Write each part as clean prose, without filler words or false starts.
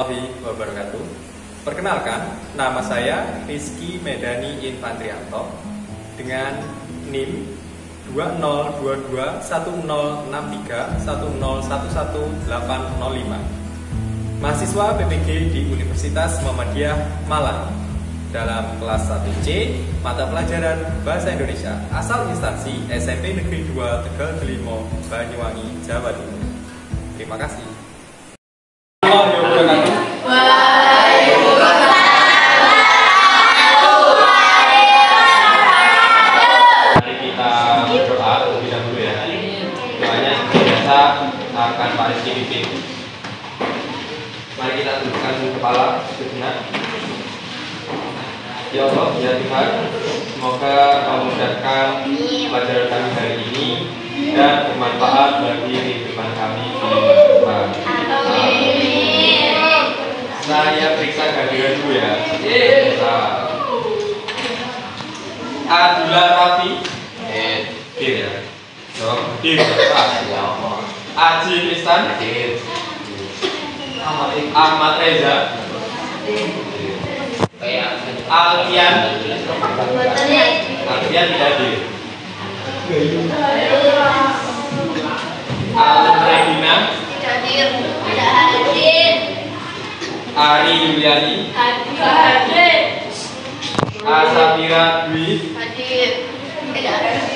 warahmatullahi wabarakatuh. Perkenalkan, nama saya Rizky Medani Infantrianto dengan NIM 20221063101185. Mahasiswa PPG di Universitas Muhammadiyah Malang dalam kelas 1C mata pelajaran Bahasa Indonesia asal instansi SMP Negeri 2 Tegal Delimo, Banyuwangi, Jawa Timur. Terima kasih. Mari kita berdoa terlebih dahulu ya. Doanya biasa akan Pak Rizky pimpin. Mari kita tundukkan kepala sejenak. Ya Allah, ya Tuhan, semoga Kau memudahkan pelajaran kami hari ini dan bermanfaat bagi kehidupan kami di depan. Saya periksa kehadiran dulu ya. Adula Rafi, dir ya. Dir. Aji Tristan, Ahmad Reza, Alfian tidak dir. Alun Regina tidak hadir. Ari Yuliani Hadir. Asafira Dwi Hadir. Tidak hadir.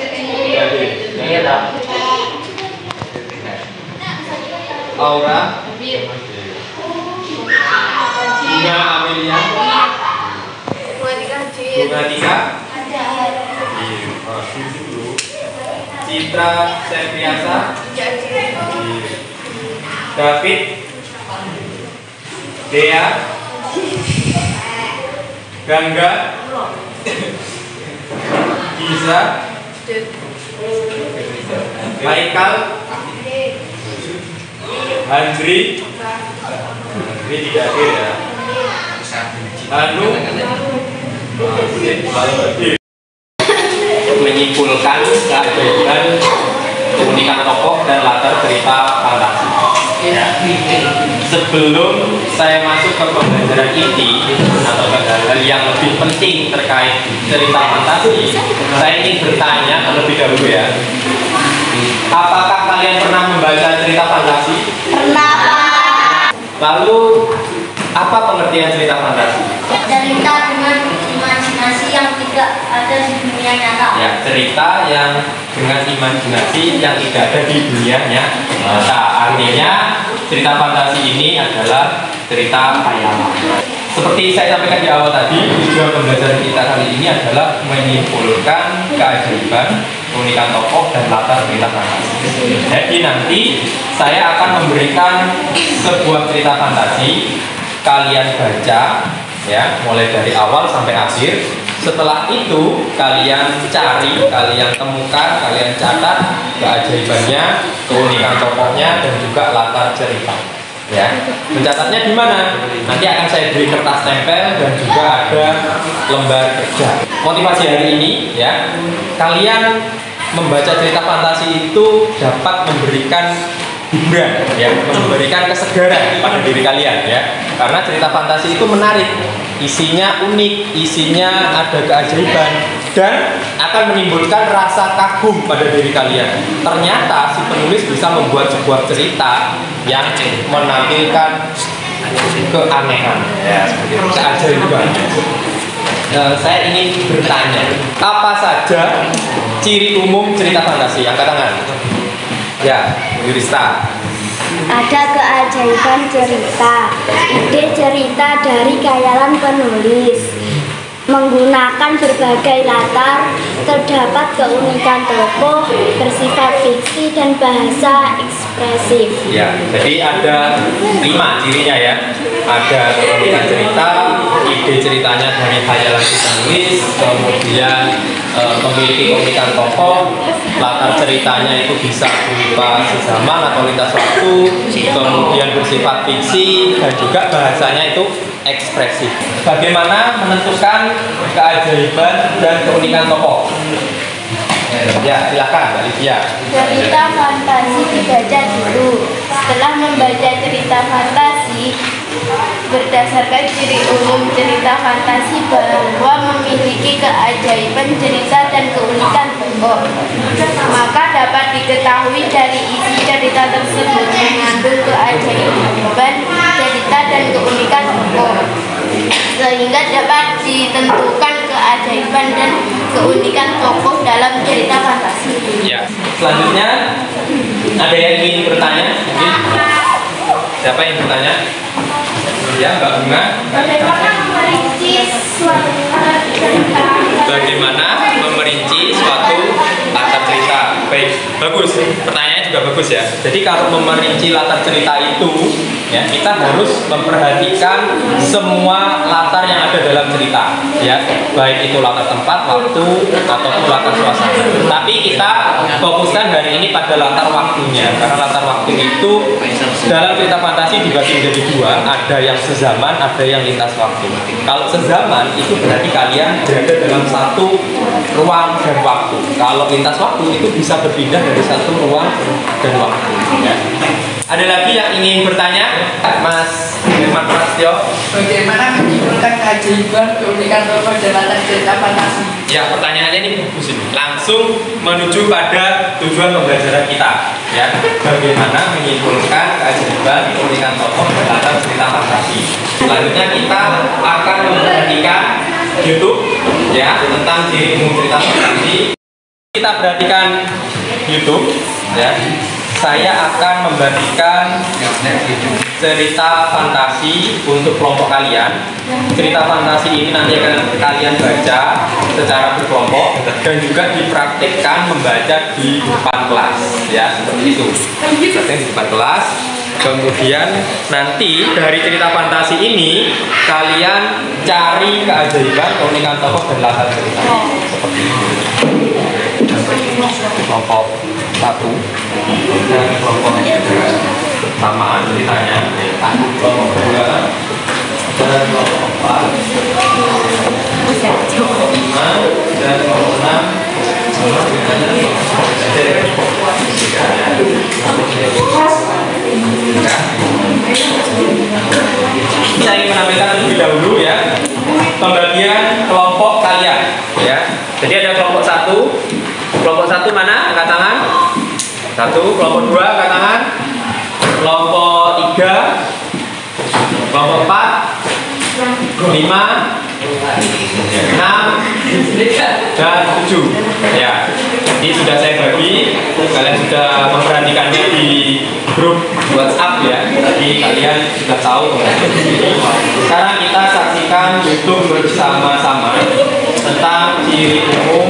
Aura Hadir. Bunga Amelia Bunga Tika Citra Septriasa David Dea Gangga Giza Michael Handri tidak hadir ya. Hanu menyimpulkan keajaiban keunikan tokoh dan latar cerita fantasi. Sebelum saya masuk ke pembelajaran inti atau ke hal yang lebih penting terkait cerita fantasi, saya ingin bertanya terlebih dahulu ya. Apakah kalian pernah membaca cerita fantasi? Pernah. Lalu apa pengertian cerita fantasi? Cerita dengan imajinasi yang tidak ada di dunia nyata. Ya, cerita yang dengan imajinasi yang tidak ada di dunia nyata. Artinya cerita fantasi ini adalah cerita khayalan. Seperti saya sampaikan di awal tadi, tujuan pembelajaran kita kali ini adalah menyimpulkan keajaiban, keunikan tokoh dan latar cerita fantasi. Jadi nanti saya akan memberikan sebuah cerita fantasi, kalian baca ya, mulai dari awal sampai akhir. Setelah itu kalian cari, kalian temukan, kalian catat keajaibannya, keunikan tokohnya dan juga latar cerita. Ya, mencatatnya di mana? Nanti akan saya beri kertas tempel dan juga ada lembar kerja. Motivasi hari ini ya, kalian membaca cerita fantasi itu dapat memberikan hiburan ya, memberikan kesegaran pada diri kalian ya. Karena cerita fantasi itu menarik, isinya unik, isinya ada keajaiban dan akan menimbulkan rasa kagum pada diri kalian. Ternyata si penulis bisa membuat sebuah cerita yang menampilkan keanehan ya, seperti itu, keajaiban. Saya ingin bertanya, apa saja ciri umum cerita fantasi? Angkat tangan. Ya, Yurista. Ada keajaiban cerita, ide cerita dari khayalan penulis, menggunakan berbagai latar, terdapat keunikan tokoh, bersifat fiksi dan bahasa ekspresif. Ya, jadi ada 5 cirinya ya. Ada keunikan cerita, ide ceritanya dari khayalan si penulis, kemudian memiliki keunikan tokoh, latar ceritanya itu bisa berupa sezaman atau lintas waktu, kemudian bersifat fiksi dan juga bahasanya itu ekspresif. Bagaimana menentukan keajaiban dan keunikan tokoh? Ya, silakan Mbak Lydia. Cerita fantasi dibaca dulu. Setelah membaca cerita fantasi, berdasarkan ciri umum cerita fantasi bahwa memiliki keajaiban cerita dan keunikan tokoh. Maka dapat diketahui dari isi cerita tersebut mengandung keajaiban cerita dan keunikan tokoh, sehingga dapat ditentukan keajaiban dan keunikan tokoh dalam cerita fantasi. Ya. Selanjutnya ada yang ingin bertanya? Siapa yang bertanya? Ya, Mbak Bunga. Bagaimana merinci suatu latar cerita? Bagaimana memerinci suatu latar cerita? Baik, bagus. Pertanyaannya juga bagus ya. Jadi kalau memerinci latar cerita itu, ya kita harus memperhatikan semua latar yang ada dalam cerita, ya. Baik itu latar tempat, waktu, ataupun latar suasana. Tapi kita fokuskan hari ini pada latar waktunya, karena latar waktu itu dalam cerita fantasi dibagi menjadi dua, ada yang sezaman, ada yang lintas waktu. Kalau sezaman itu berarti kalian berada dalam satu ruang dan waktu. Kalau lintas waktu itu bisa berpindah dari satu ruang dan waktu. Ya. Ada lagi yang ingin bertanya, Mas Firman Prasetyo? Bagaimana menyimpulkan keajaiban keunikan tokoh dan latar cerita fantasi? Ya, pertanyaannya ini bagus ini. Langsung menuju pada tujuan pembelajaran kita. Ya, bagaimana menyimpulkan keajaiban keunikan tokoh dan latar cerita fantasi. Selanjutnya kita akan memperhatikan YouTube, ya, tentang ciri umum cerita fantasi. Kita perhatikan YouTube, ya. Saya akan membagikan cerita fantasi untuk kelompok kalian. Cerita fantasi ini nanti akan kalian baca secara berkelompok dan juga dipraktikkan membaca di depan kelas, ya, seperti itu. Praktek di depan kelas. Kemudian nanti dari cerita fantasi ini kalian cari keajaiban, keunikan tokoh dan latar cerita. Seperti itu. Kelompok 1 dan kelompok 3 samaan ceritanya. Kelompok 2 dan kelompok 4, kelompok 5 dan kelompok 6 sama ceritanya. Saya ingin menampilkan terlebih dahulu, ya, pembagian kelompok kalian, ya. Jadi ada kelompok 1. Kelompok 1 mana? Angkat tangan. 1. Kelompok 2 angkat tangan. Kelompok 3, kelompok 4, 5, 6 dan 7. Ya. Ini sudah saya bagi. Kalian sudah memperhatikannya di grup WhatsApp, ya. Jadi kalian sudah tahu. Sekarang kita saksikan YouTube bersama-sama tentang ciri umum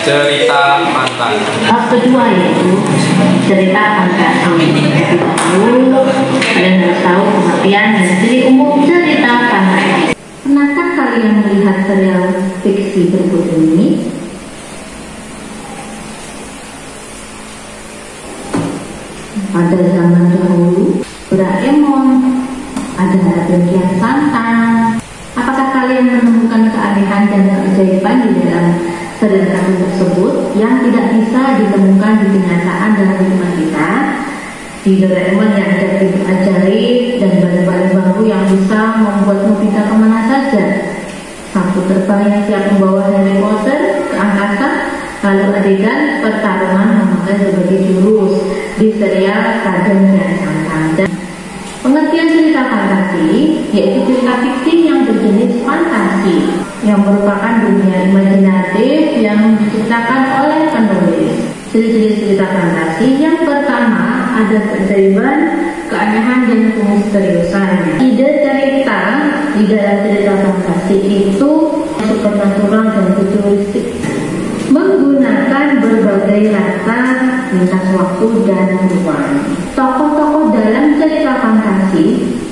cerita fantasi. Bab kedua yaitu cerita fantasi. Lalu kalian harus tahu pengertian dan ciri umum cerita fantasi. Pernahkah kalian melihat serial fiksi berikut ini? Pada zaman dahulu, Doraemon, ada Raden Kian Santang. Apakah kalian menemukan keanehan dan keajaiban di dalam serial kartun tersebut yang tidak bisa ditemukan di kenyataan dalam lingkungan kita? Di Doraemon yang ada pintu ajaib dan balik-balik bambu yang bisa membuat Nobita kemana saja, sapu terbang yang siap membawa Harry Potter ke angkasa, lalu adegan pertarungan memakai berbagai jurus di serial Raden Kian Santang. Dan pengertian cerita fantasi yaitu cerita fiksi yang berjenis fantasi yang merupakan dunia imajinatif yang diciptakan oleh penulis. Ciri-ciri cerita fantasi yang pertama ada keajaiban, keanehan dan kemisteriusan. Ide cerita di dalam cerita fantasi itu supernatural dan futuristik, menggunakan berbagai latar, lintas waktu dan ruang. Tokoh-tokoh dalam cerita fantasi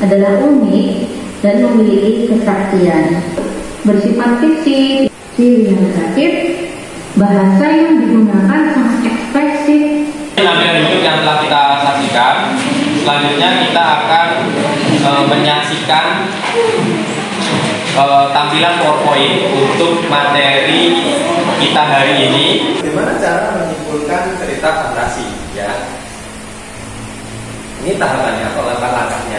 adalah unik dan memiliki kesaktian. Bersifat fiksi, ciri yang negatif, bahasa yang digunakan sangat ekspresif. Penampilan YouTube yang telah kita saksikan, selanjutnya kita akan menyaksikan tampilan PowerPoint untuk materi kita hari ini. Bagaimana cara menyimpulkan cerita fantasi? Ya, ini tahapannya atau langkah-langkahnya.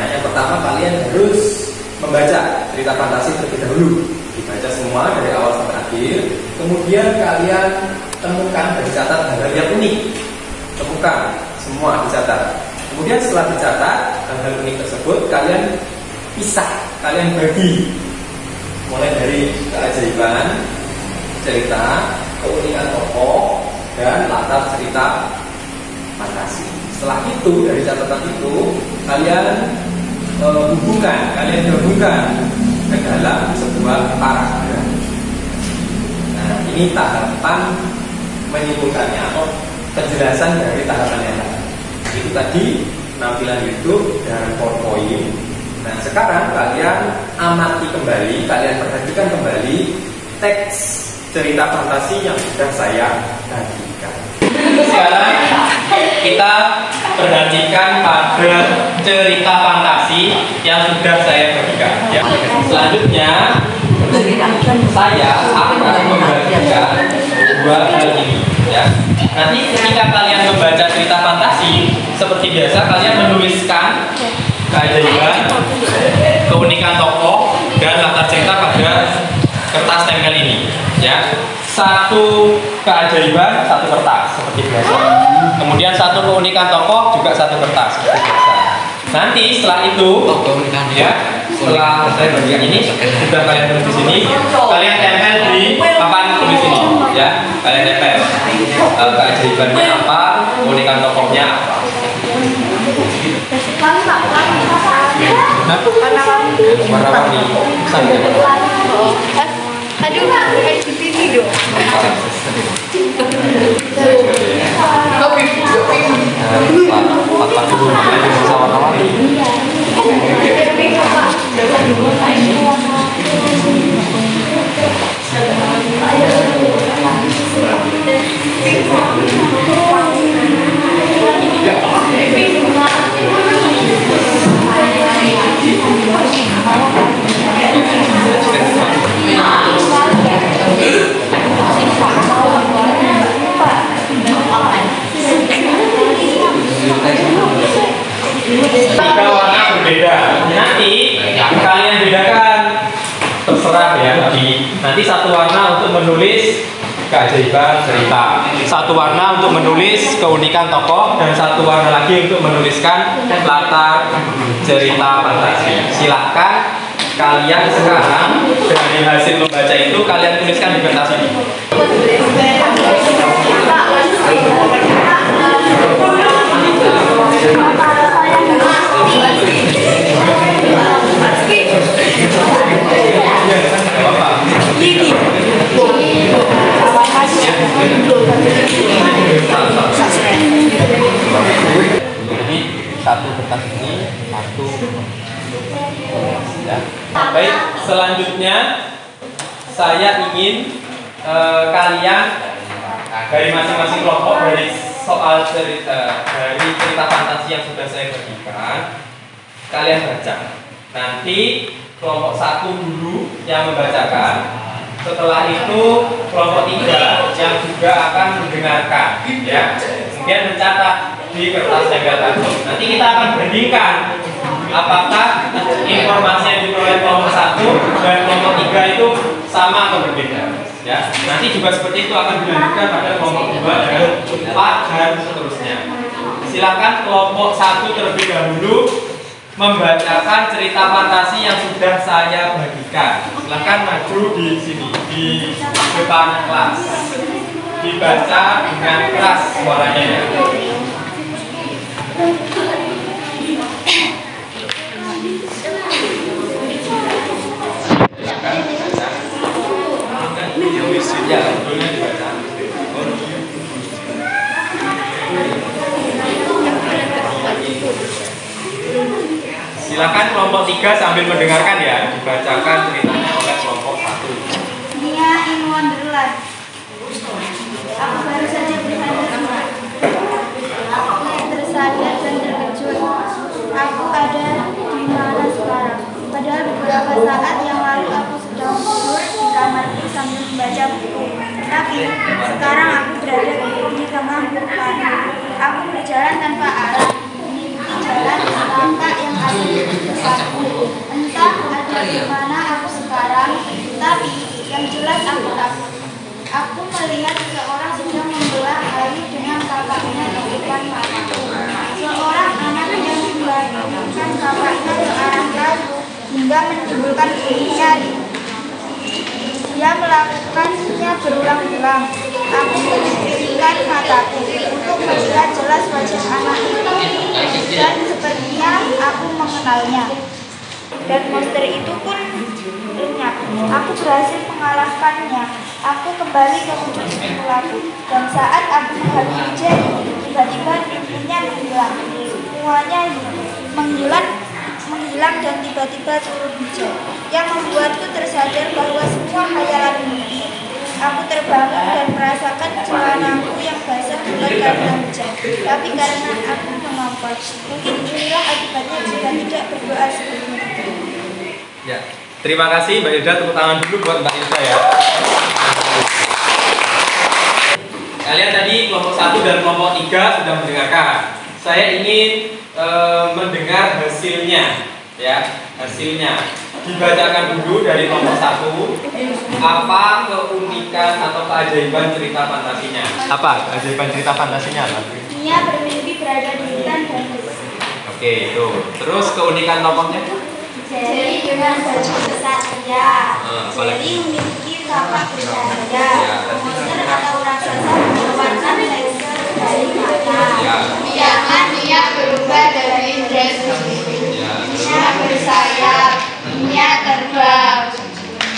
cerita fantasi terlebih dahulu. Dibaca semua dari awal sampai akhir. Kemudian kalian temukan dan catat hal-hal yang unik. Temukan semua, dicatat. Kemudian setelah dicatat hal-hal unik tersebut, kalian pisah, kalian bagi. Mulai dari keajaiban, cerita, keunikan tokoh, dan latar cerita fantasi. Setelah itu, dari catatan itu, kalian gabungkan ke dalam sebuah paragraf. Nah, ini tahapan menyimpulkannya atau penjelasan dari tahapan yang tadi. Itu tadi penampilan YouTube dan PowerPoint. Nah, sekarang kalian amati kembali, kalian perhatikan kembali teks cerita fantasi yang sudah saya bagikan. Sekarang kita perhatikan pada cerita fantasi yang sudah saya bagikan. Ya. Selanjutnya saya akan membagikan dua hal ini. Ya. Nanti ketika kalian membaca cerita fantasi, seperti biasa kalian menuliskan keajaiban, keunikan tokoh, dan latar cerita pada kertas tempel ini. Ya. Satu keajaiban, satu kertas seperti biasa. Kemudian satu keunikan tokoh juga satu kertas seperti biasa. Nanti setelah itu, ya, setelah saya bagian ini sudah kalian tulis di sini, kalian tempel di papan tulis ini, ya, kalian tempel keajaibannya apa, keunikan tokohnya apa. Warna-warni. Aduh, kayak di sini dong. Tiga warna berbeda. Nanti kalian bedakan, terserah ya. Nanti satu warna untuk menulis keajaiban cerita, satu warna untuk menulis keunikan tokoh, dan satu warna lagi untuk menuliskan latar cerita fantasi. Silahkan kalian sekarang dari hasil membaca itu kalian tuliskan di kertas ini. Jadi satu kertas ini, satu ya. Baik, selanjutnya saya ingin kalian dari masing-masing kelompok dari soal cerita dari cerita fantasi yang sudah saya bagikan, kalian baca. Nanti kelompok 1 dulu yang membacakan. Setelah itu kelompok 3 yang juga akan mendengarkan, ya. Kemudian mencatat di kertas tempel tadi. Nanti kita akan bandingkan apakah informasi yang diperoleh kelompok 1 dan kelompok 3 itu sama atau berbeda. Ya, nanti juga seperti itu akan dilanjutkan pada kelompok 2 dan 4 dan seterusnya. Silakan kelompok 1 terlebih dahulu membacakan cerita fantasi yang sudah saya bagikan. Silakan maju di sini di depan kelas. Dibaca dengan keras suaranya ya. Silakan dibaca. Ya, sebelumnya dibaca. Silakan kelompok 3 sambil mendengarkan ya, dibacakan ceritanya oleh kelompok 1. Nia in Wonderland. Aku baru saja bersadar. Aku tersadar dan terkejut. Aku ada di mana sekarang? Padahal beberapa saat yang lalu aku sedang tidur di kamarku sambil membaca buku. Tapi sekarang aku berada di tengah hutan. Aku berjalan tanpa arah, mengikuti jalan setapak yang ada di depanku. Entah ada di mana aku depan mataku. Seorang anak yang membandingkan bapaknya ke arah lalu hingga menimbulkan bunyi nyari. Dia melakukannya berulang-ulang. Aku menundukkan mataku untuk melihat jelas wajah anak itu, dan sepertinya aku mengenalnya. Dan monster itu pun lenyap. Aku berhasil mengalahkannya. Aku kembali ke wujud semulaku. Dan saat aku menghampiri Jerry, tiba-tiba mimpinya menghilang. Semuanya menghilang dan tiba-tiba turun hujan, yang membuatku tersadar bahwa semua khayalan mimpi. Aku terbangun dan merasakan celanaku yang basah bukan karena hujan, tapi karena aku mengompol. Mungkin inilah akibatnya jika tidak berdoa sebelum itu. Ya, terima kasih Mbak Hilda, tepuk tangan dulu buat Mbak Hilda ya. Kalian tadi kelompok 1 dan kelompok 3 sudah mendengarkan. Saya ingin mendengar hasilnya, ya, hasilnya. Dibacakan dulu dari kelompok 1. Apa keunikan atau keajaiban cerita fantasinya? Apa keajaiban cerita fantasinya? Dia bermimpi berada di hutan dan Oke, itu. Terus keunikan tokohnya? Jerry dengan baju kesatria. Jerry memiliki kapak bercahaya. Monster atau raksasa mengeluarkan laser dari mata. Biarkan dia berubah dari dress Dia bersayap. dia terbang.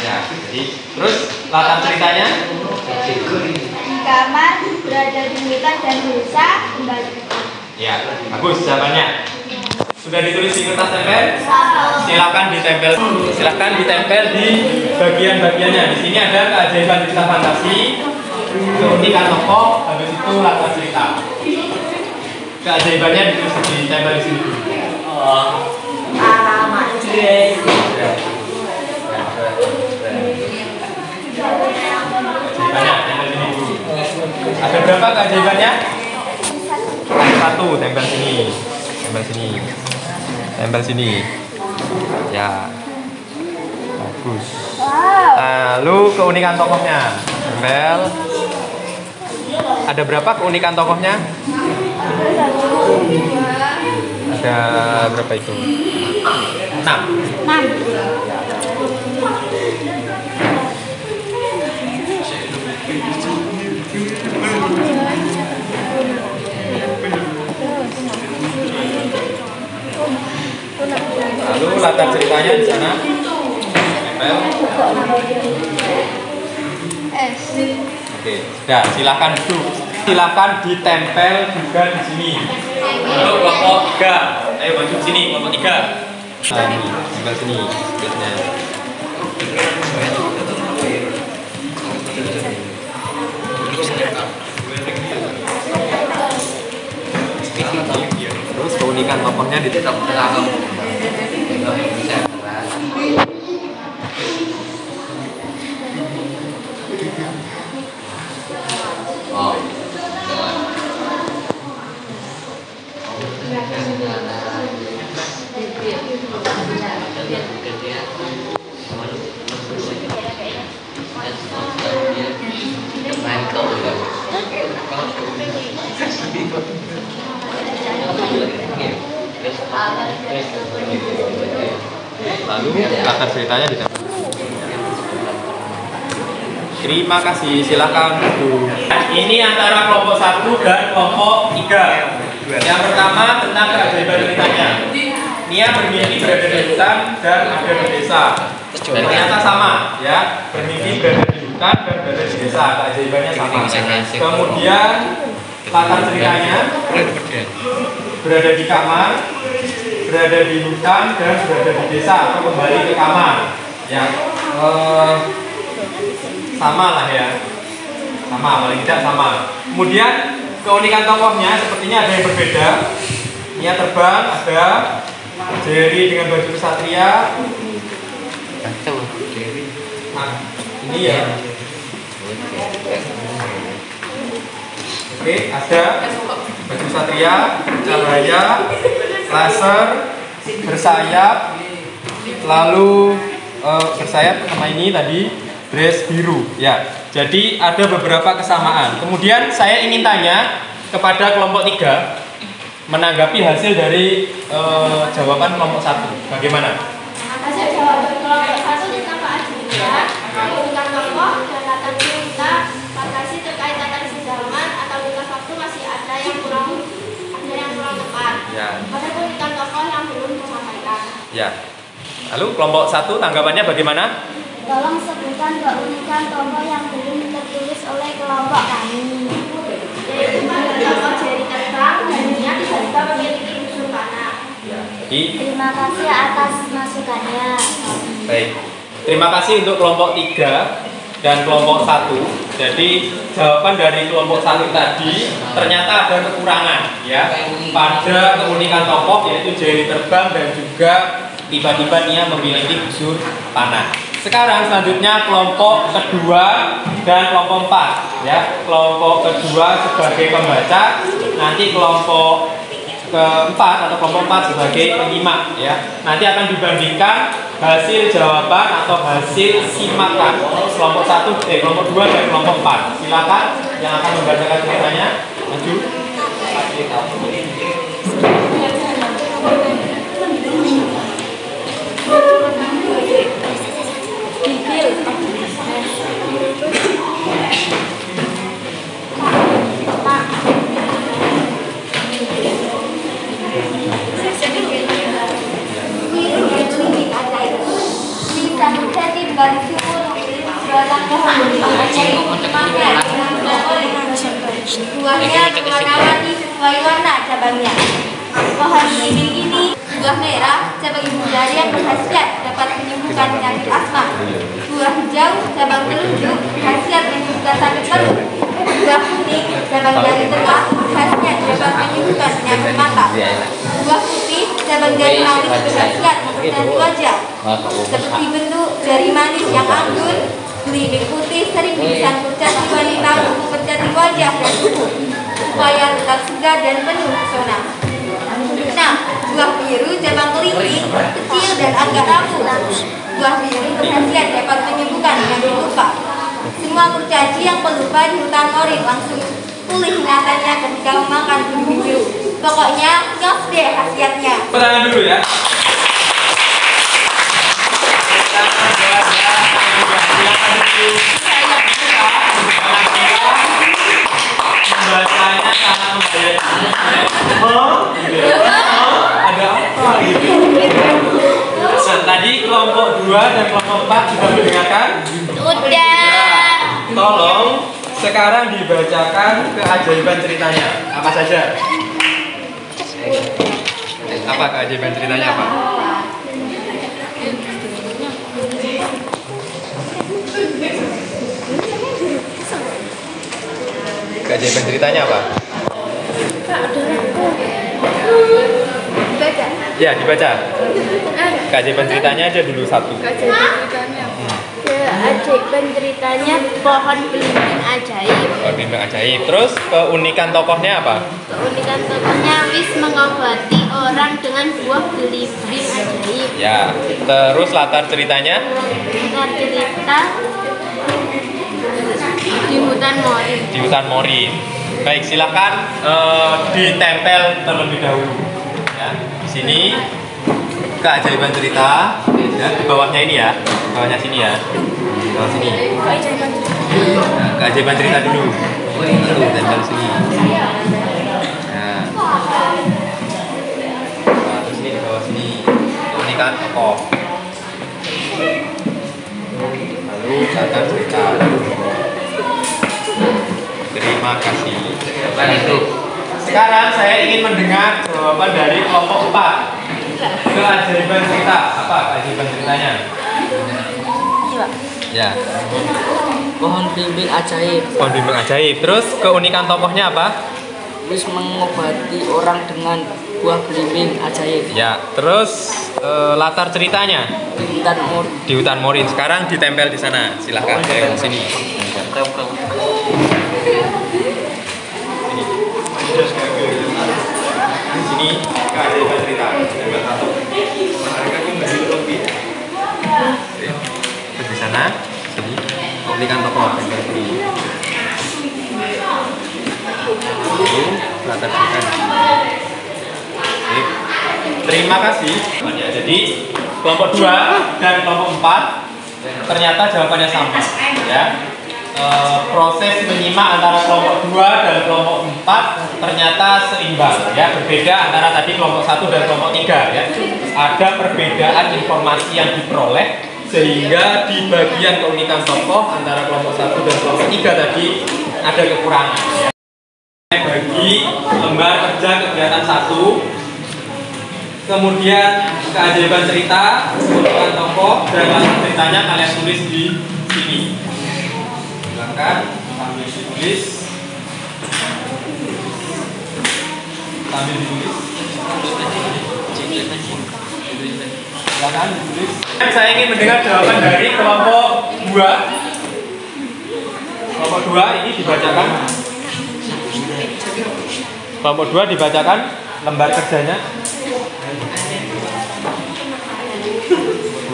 Ya, jadi terus latar ceritanya? Di kamar, berada di hutan dan desa, kembali. Ya, bagus jawabannya. Sudah ditulis di kertas tempel? Silakan ditempel. Silakan ditempel di bagian-bagiannya. Di sini ada keajaiban cerita fantasi, keunikan tokoh, habis itu latar cerita. Keajaibannya ditulis ditempel di sini. Keajaibannya tempel sini dulu. Ada berapa keajaibannya? Satu, tempel sini. Tempel sini. Tempel sini. Ya. Bagus. Lalu keunikan tokohnya. Tempel. Ada berapa keunikan tokohnya? Ada berapa itu? 6. Lalu latar ceritanya di sana. Tempel. Oke, sudah. Silakan duduk. Silakan ditempel juga di sini. Untuk kelompok 3. Ayo maju sini kelompok 3. Ini tempel sini. Biasanya. Terus keunikan tokohnya di tetap belakang. Lalu latar ceritanya di dalam. Terima kasih, silakan duduk. Ini antara kelompok 1 dan kelompok 3. Yang pertama tentang keajaiban ceritanya. Nia bermimpi berada di hutan dan ada di desa. Dan ternyata sama, ya. Bermimpi berada di hutan dan berada di desa. Keajaibannya sama. Kemudian latar ceritanya berada di kamar, berada di hutan dan berada di desa atau kembali ke kamar. Ya, sama lah ya, sama paling tidak sama. Kemudian keunikan tokohnya sepertinya ada yang berbeda. Nia terbang, ada Jerry dengan baju kesatria. Nah, ini ya. Oke, ada baju satria, cahaya, laser, bersayap, lalu bersayap sama ini tadi dress biru, ya. Jadi ada beberapa kesamaan. Kemudian saya ingin tanya, kepada kelompok 3 menanggapi hasil dari jawaban kelompok 1. Bagaimana? Hasil jawaban kelompok 1 tentang keadilan, keunikan tokoh dan latar cerita, fantasi terkait tata sejalaman atau lintas waktu masih ada yang kurang tepat. Ya. Ada keunikan tokoh yang belum disampaikan. Ya. Lalu kelompok 1 tanggapannya bagaimana? Tolong sebutkan keunikan tokoh yang belum tertulis oleh kelompok kami. Yaitu pada tokoh Jerry Terbang dan Nia tiba-tiba memiliki unsur panah. Terima kasih atas masukannya. Baik. Terima kasih untuk kelompok 3 dan kelompok 1. Jadi jawaban dari kelompok 1 tadi ternyata ada kekurangan ya pada keunikan tokoh, yaitu Jerry Terbang dan juga tiba-tiba Nia memiliki busur panah. Sekarang selanjutnya kelompok kedua dan kelompok 4 ya. Kelompok kedua sebagai pembaca, nanti kelompok keempat atau kelompok 4 sebagai penyimak ya. Nanti akan dibandingkan hasil jawaban atau hasil simakan kelompok 1, kelompok 2 dan kelompok 4. Silakan yang akan membacakan ceritanya maju. Buahnya mewarna-warni sesuai warna cabangnya. Pohon belimbing ini buah merah cabang ibu jari yang berkhasiat dapat menyembuhkan penyakit asma. Buah hijau cabang telunjuk khasiat menyembuhkan sakit perut. Buah kuning cabang jari tengah khasiat dapat menyembuhkan penyakit mata. Buah putih cabang jari manis berkhasiat mempercantik wajah. Seperti bentuk jari manis yang anggun, belimbing putih sering diberikan kurcaci wanita untuk mencantik wajah dan tubuh supaya tetap segar dan penuh pesona. Nah, buah biru cabang kelinci kecil dan agak rapuh. Buah biru berkhasiat dapat menyembuhkan penyakit lupa. Semua kurcaci yang pelupa di hutan morin langsung pulih ingatannya ketika memakan belimbing biru. Pokoknya ngos deh khasiatnya. Pertanyaan dulu ya. Membacanya sangat membayangkan. Ada apa gitu? Nah, tadi kelompok 2 dan kelompok 4 sudah mendengarkan? Udah. Tolong sekarang dibacakan keajaiban ceritanya. Apa saja? Apa keajaiban ceritanya apa? Keajaiban ceritanya apa? Ya, dibaca. Keajaiban ceritanya aja dulu satu. Keajaiban ceritanya pohon belimbing ajaib. Pohon belimbing ajaib. Terus keunikan tokohnya apa? Keunikan tokohnya wis mengobati orang dengan buah belimbing ajaib. Ya. Terus latar ceritanya? Latar cerita di hutan morin. Di hutan morin. Baik, silakan ditempel terlebih dahulu. Ya, di sini keajaiban cerita. Ya, di bawahnya ini ya, di bawahnya sini ya, di bawah sini. Nah, keajaiban cerita dulu. Itu tempel sini. Nah, terus ini di bawah sini. Ini kan tokoh. Lalu latar cerita. Terima kasih. Sekarang saya ingin mendengar jawaban dari kelompok 4. Keajaiban cerita. Apa keajaiban ceritanya? Ya. Pohon belimbing ajaib. Pohon belimbing ajaib. Terus keunikan tokohnya apa? Wis mengobati orang dengan buah belimbing ajaib. Ya. Terus latar ceritanya? Di hutan morin. Sekarang ditempel di sana. Silahkan dari sini. Di sini keajaiban cerita. Terus di sana, sini, keunikan tokoh. latar cerita. Oke. Terima kasih. Ya, jadi kelompok 2 dan kelompok 4 ternyata jawabannya sama. Ya. Proses menyimak antara kelompok 2 dan kelompok 4 ternyata seimbang, ya, berbeda antara tadi kelompok 1 dan kelompok 3, ya. Ada perbedaan informasi yang diperoleh sehingga di bagian keunikan tokoh antara kelompok 1 dan kelompok 3 tadi ada kekurangan, ya. Bagi lembar kerja kegiatan 1, kemudian keajaiban cerita, keunikan tokoh dan latar ceritanya kalian tulis di sini. Silakan sambil ditulis. Silakan ditulis. Saya ingin mendengar jawaban dari kelompok 2. Kelompok 2 ini dibacakan. Kelompok 2 dibacakan lembar kerjanya.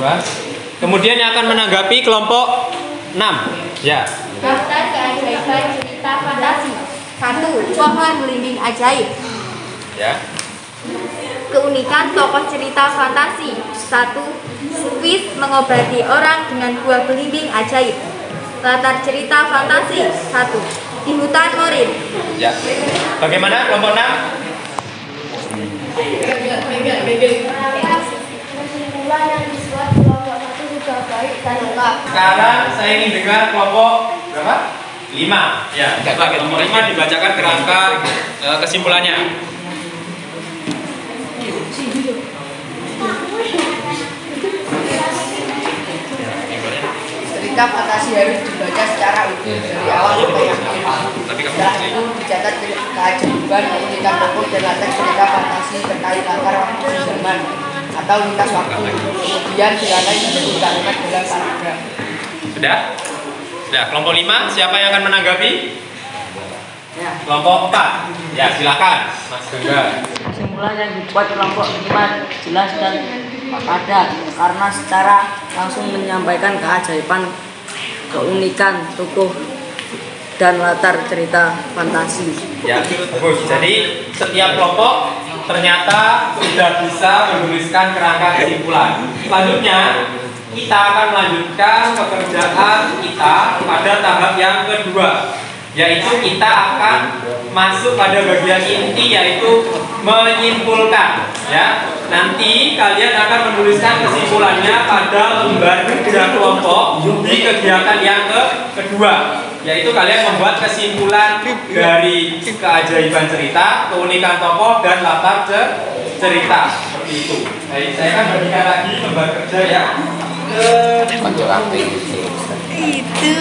2. Kemudian yang akan menanggapi kelompok 6. Ya. Daftar keajaiban cerita fantasi. 1. Pohon belimbing ajaib. Ya. Keunikan tokoh cerita fantasi. 1. Squid mengobati orang dengan buah belimbing ajaib. Latar cerita fantasi. 1. Di hutan Morin. Ya. Bagaimana kelompok 6? Kesimpulan yang dibuat kelompok 1 juga baik dan lengkap. Sekarang saya ingin dengar kelompok berapa? 5. Ya, kelompok 5 dibacakan kerangka kesimpulannya. Cerita fantasi harus dibaca secara utuh dari awal sampai akhir. Setelah itu dicatat keajaiban, keunikan tokoh dan latar cerita fantasi terkait latar waktu zaman atau lintas waktu. Kemudian silakan menjadi kalimat dalam paragraf. Sudah? Sudah. Kelompok 5, siapa yang akan menanggapi? Ya. Kelompok 4. Ya, silakan, Mas Gangga. Kesimpulan yang dibuat kelompok 5 jelas dan padat karena secara langsung menyampaikan keajaiban, keunikan tokoh dan latar cerita fantasi. Ya, bagus. Jadi setiap kelompok ternyata sudah bisa menuliskan kerangka kesimpulan. Selanjutnya kita akan melanjutkan pekerjaan kita pada tahap yang kedua, yaitu kita akan masuk pada bagian inti, yaitu menyimpulkan. Ya, nanti kalian akan menuliskan kesimpulannya pada lembar kerja kelompok di kegiatan yang kedua, yaitu kalian membuat kesimpulan dari keajaiban cerita, keunikan tokoh dan latar cerita, seperti itu. Baik, saya akan bagikan lagi lembar kerja ya Itu.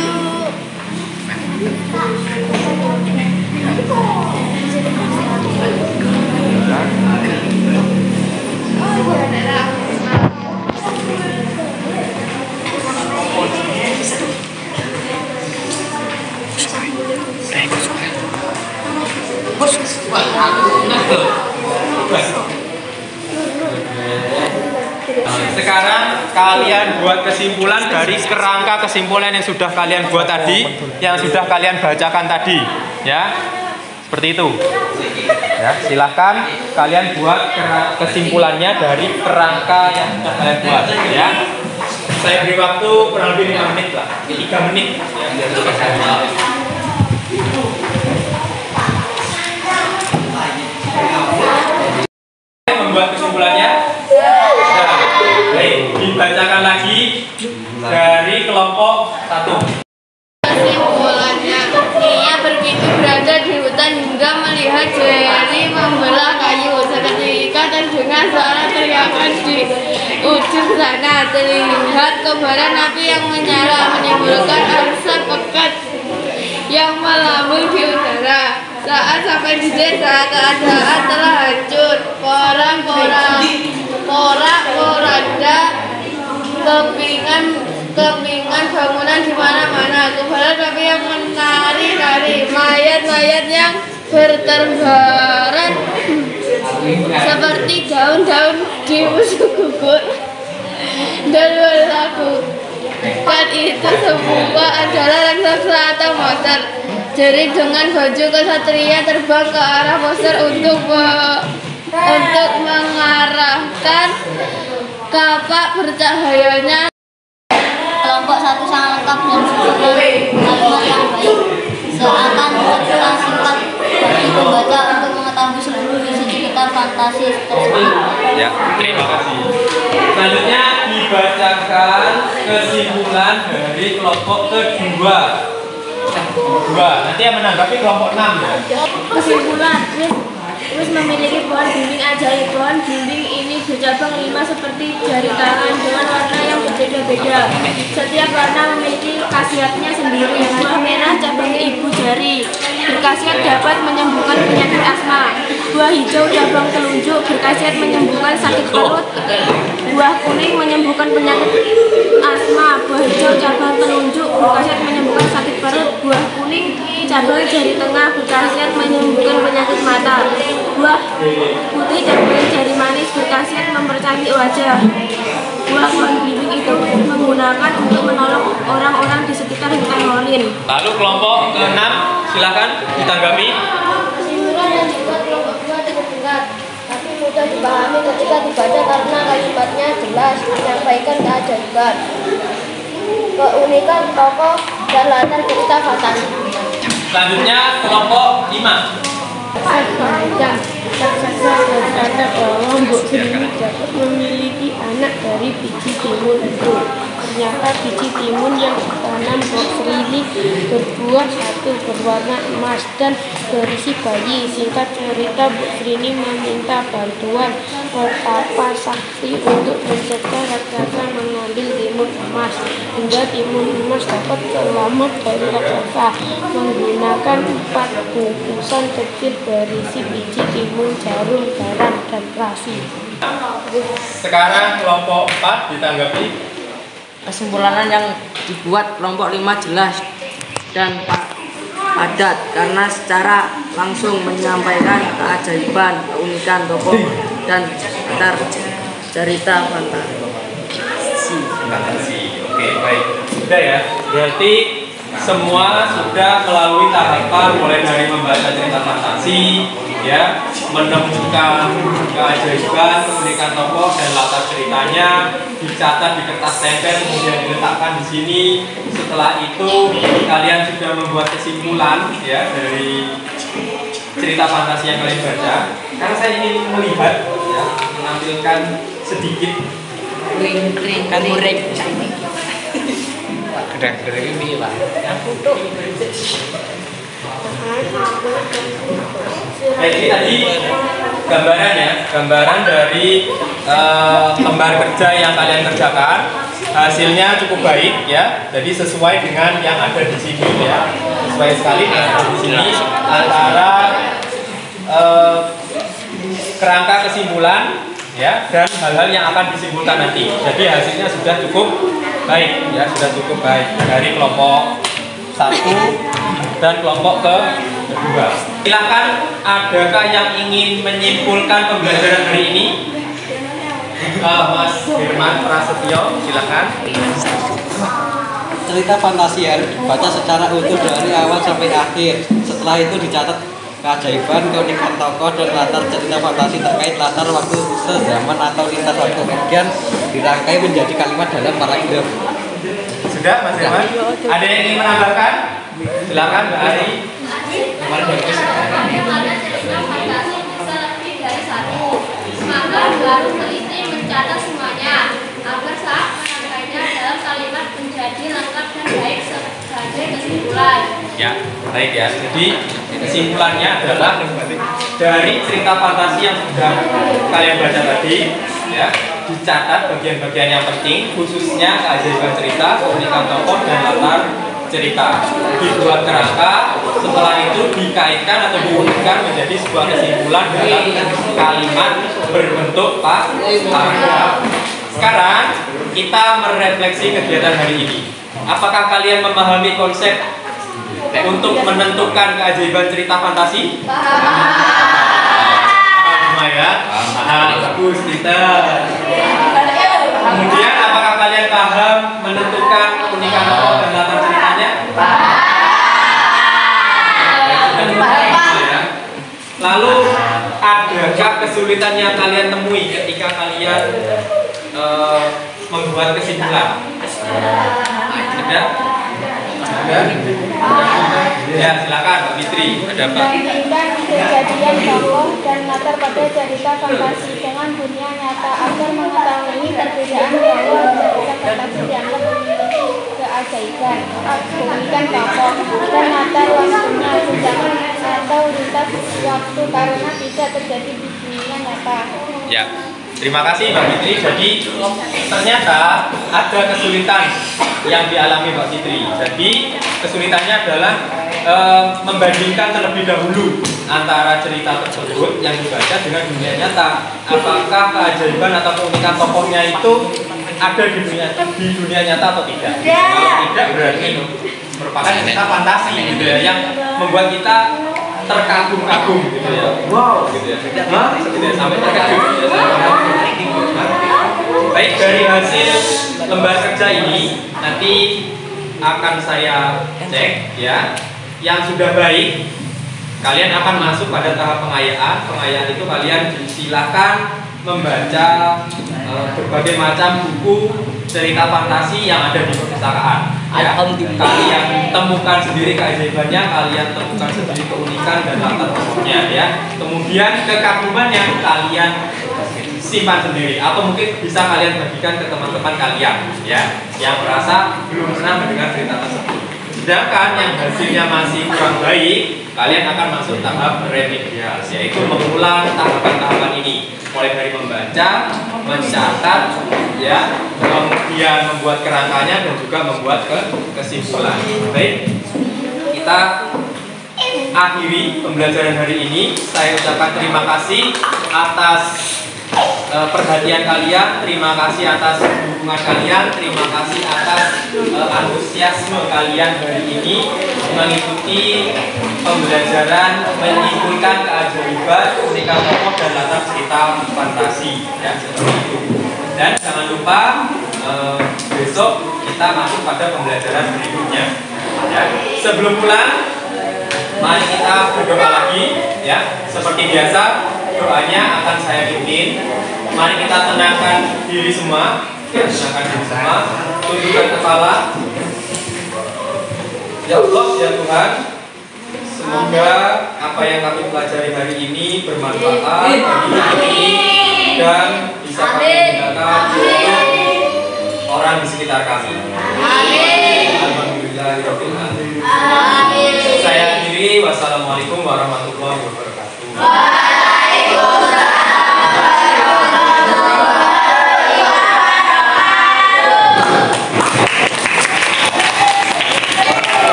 Sekarang kalian buat kesimpulan dari kerangka kesimpulan yang sudah kalian buat tadi, yang sudah kalian bacakan tadi, ya, seperti itu. Ya, silahkan kalian buat kesimpulannya dari kerangka yang sudah kalian buat, ya. Saya beri waktu kurang lebih 5 menit lah, 3 menit. Ya, membuat kesimpulannya. Baik, dibacakan lagi dari kelompok 1. Kesimpulannya, Nia begitu berada di hutan hingga melihat Jerry membelah kayu. Seketika terdengar suara teriakan di ujung sana. Terlihat kobaran api yang menyala menimbulkan asap pekat yang melambung di udara. Saat sampai di desa, keadaan telah hancur. Porak-poranda, kepingan bangunan di mana-mana. Kobaran api yang menari-nari, mayat-mayat yang berterbaran seperti daun-daun di musuh gugur dan berlaku. Kan itu semua adalah raksasa atau monster. Jering dengan baju kesatria terbang ke arah monster untuk mengarahkan kapak bercahayanya. Kelompok 1 sangat lengkap dan sempurna kalimat yang baik. Seakan tertulis singkat bagi pembaca untuk mengetahui seluruh isi cerita fantasi tersebut. Ya, terima kasih. Selanjutnya dibacakan kesimpulan dari kelompok kedua. Nanti yang menanggapi kelompok 6 ya. Kesimpulan, Wis memiliki pohon bimbing ajaib. Pohon bimbing ini bercabang 5 seperti jari tangan dengan warna yang berbeda-beda. Setiap warna memiliki khasiatnya sendiri. Buah merah cabangnya ibu jari, berkhasiat dapat menyembuhkan penyakit asma. Buah hijau cabang telunjuk, berkhasiat menyembuhkan sakit perut. Buah kuning menyembuhkan penyakit asma. Buah hijau cabang telunjuk, berkhasiat menyembuhkan sakit perut. Buah kuning cabang jari tengah, berkhasiat menyembuhkan penyakit mata. Buah putih cabang jari manis, berkhasiat mempercantik wajah. Buah pohon bimbing itu menggunakan untuk menolong orang-orang di sekitar hutan Holin. Lalu kelompok ke-6 silakan ditanggapi. Kesimpulan yang dibuat kelompok 2 cukup berat, tapi mudah dipahami ketika dibaca karena kalimatnya jelas menyampaikan keajaiban, keunikan tokoh dan latar cerita fantasi. Selanjutnya kelompok 5. Sepanjang raksasa berkata bahwa Mbok Srini dapat memiliki anak dari biji timun itu. Ternyata biji timun yang ditanam Mbok Srini berbuah satu, berwarna emas dan berisi bayi. Singkat cerita, Mbok Srini meminta bantuan petapa sakti untuk mencegah raksasa mengambil timun emas, hingga timun emas dapat selamat dari raksasa menggunakan 4 bungkusan kecil berisi biji timun, jarum, garam, dan terasi. Sekarang kelompok 4 ditanggapi. Kesimpulan yang dibuat kelompok 5 jelas dan padat karena secara langsung menyampaikan keajaiban, keunikan tokoh dan latar cerita fantasi. Oke, baik. Sudah ya. Berarti semua sudah melalui tahapan mulai dari membaca cerita fantasi, ya, menemukan keajaiban, keunikan tokoh dan latar ceritanya, dicatat di kertas tempel, kemudian diletakkan di sini. Setelah itu kalian sudah membuat kesimpulan, ya, dari cerita fantasi yang kalian baca. Karena saya ingin melihat, ya, menampilkan sedikit ini tadi gambaran ya, gambaran dari lembar kerja yang kalian kerjakan. Hasilnya cukup baik ya, jadi sesuai dengan yang ada di sini ya, sesuai sekali dengan yang ada di sini antara kerangka kesimpulan ya dan hal-hal yang akan disimpulkan nanti. Jadi hasilnya sudah cukup baik ya, sudah cukup baik dari kelompok 1 dan kelompok kedua. Silakan, adakah yang ingin menyimpulkan pembelajaran hari ini? Mas Firman Prasetyo, silakan. Cerita fantasi harus dibaca secara utuh dari awal sampai akhir. Setelah itu dicatat keajaiban, keunikan tokoh dan latar cerita fantasi terkait latar waktu sezaman atau lintas waktu. Kemudian dirangkai menjadi kalimat dalam paragraf. Sudah, Mas Firman? Ada yang ingin menambahkan? Silakan, Mbak Ari. Maka baru teliti mencatat semuanya agar saat menyampaikannya dalam kalimat menjadi lengkap dan baik sebagai kesimpulan. Ya, baik ya. Jadi kesimpulannya adalah dari cerita fantasi yang sudah kalian baca tadi, ya, dicatat bagian-bagian yang penting, khususnya keajaiban cerita, keunikan tokoh dan latar cerita. Dibuat kerangka, setelah itu dikaitkan atau diunikkan menjadi sebuah kesimpulan dalam kalimat berbentuk paragraf. Sekarang kita merefleksi kegiatan hari ini. Apakah kalian memahami konsep untuk menentukan keajaiban cerita fantasi? Paham semua ya? Bagus, kita. Kemudian apakah kalian paham menentukan menyebutkan keunikan tokoh dan latar ceritanya? Lalu adakah kesulitan yang kalian temui ketika kalian membuat kesimpulan? Ada? Ya, silakan Mbak Fitri. Ada apa? Membandingkan kejadian tokoh dan latar pada cerita fantasi dengan dunia nyata agar mengetahui perbedaan bahwa cerita fantasi dianggap memiliki keajaiban, keunikan tokoh dan latar waktunya sedangkan atau lintas waktu karena tidak terjadi di dunia nyata. Ya. Terima kasih Mbak Fitri. Jadi ternyata ada kesulitan yang dialami Mbak Fitri. Jadi kesulitannya adalah membandingkan terlebih dahulu antara cerita tersebut yang dibaca dengan dunia nyata. Apakah keajaiban atau keunikan tokohnya itu ada di dunia nyata atau tidak? Kalau tidak berarti merupakan cerita fantasi gitu ya, yang membuat kita terkagum-kagum gitu ya. Wow, gitu ya. Gitu ya, sampai terkagum. Baik, dari hasil lembar kerja ini nanti akan saya cek ya. Yang sudah baik, kalian akan masuk pada tahap pengayaan. Pengayaan itu kalian silakan membaca berbagai macam buku cerita fantasi yang ada di perpustakaan. Ya, kalian temukan sendiri keajaibannya, kalian temukan sendiri keunikan dan latar tokohnya ya. Kemudian kekagumannya kalian simpan sendiri atau mungkin bisa kalian bagikan ke teman-teman kalian ya yang merasa belum pernah mendengar cerita tersebut. Sedangkan yang hasilnya masih kurang baik, kalian akan masuk tahap remedial, yaitu mengulang tahapan-tahapan ini, mulai dari membaca, mencatat, ya, kemudian membuat kerangkanya dan juga membuat kesimpulan. Baik, kita akhiri pembelajaran hari ini. Saya ucapkan terima kasih atas perhatian kalian, terima kasih atas dukungan kalian, terima kasih atas antusiasme kalian hari ini mengikuti pembelajaran menyimpulkan keajaiban, keunikan tokoh dan latar cerita fantasi ya, seperti itu. Dan jangan lupa besok kita masuk pada pembelajaran berikutnya ya. Sebelum pulang, mari kita berdoa lagi ya, seperti biasa. Doanya akan saya pimpin. Mari kita tenangkan diri semua, tenangkan diri semua, tundukkan kepala. Ya Allah, ya Tuhan, semoga apa yang kami pelajari hari ini bermanfaat bagi kami dan bisa kami gunakan untuk orang di sekitar kami. Alhamdulillahirabbil alamin. Saya akhiri. Wassalamualaikum warahmatullahi wabarakatuh.